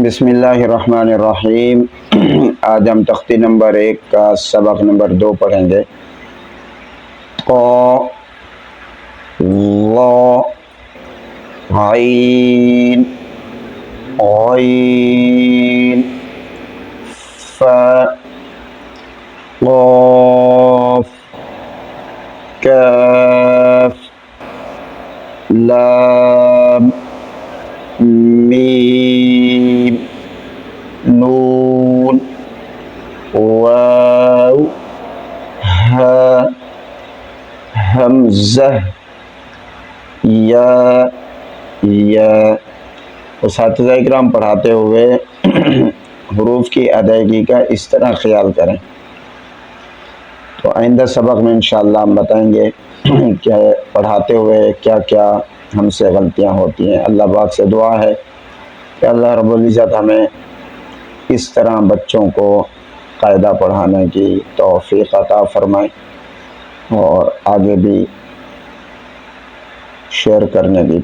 बिस्मिल्लाहिर्रहमानिर्रहीम। आज हम तख्ती नंबर 1 का सबक नंबर 2 पढ़ेंगे। क़ ज़ आइन ग़ैन फ़ क़ाफ़ काफ़ लाम मीम नून वाव हा हमज़ा या। उस्ताद इकराम पढ़ाते हुए हुरूफ की अदायगी का इस तरह ख्याल करें। तो आइंदा सबक में इंशाअल्लाह हम बताएंगे कि पढ़ाते हुए क्या क्या हमसे गलतियां होती हैं। अल्लाह पाक से दुआ है कि अल्लाह रब्बुल इज़्ज़त हमें इस तरह बच्चों को कायदा पढ़ाने की तौफीक अता फरमाए और आगे भी शेयर करने की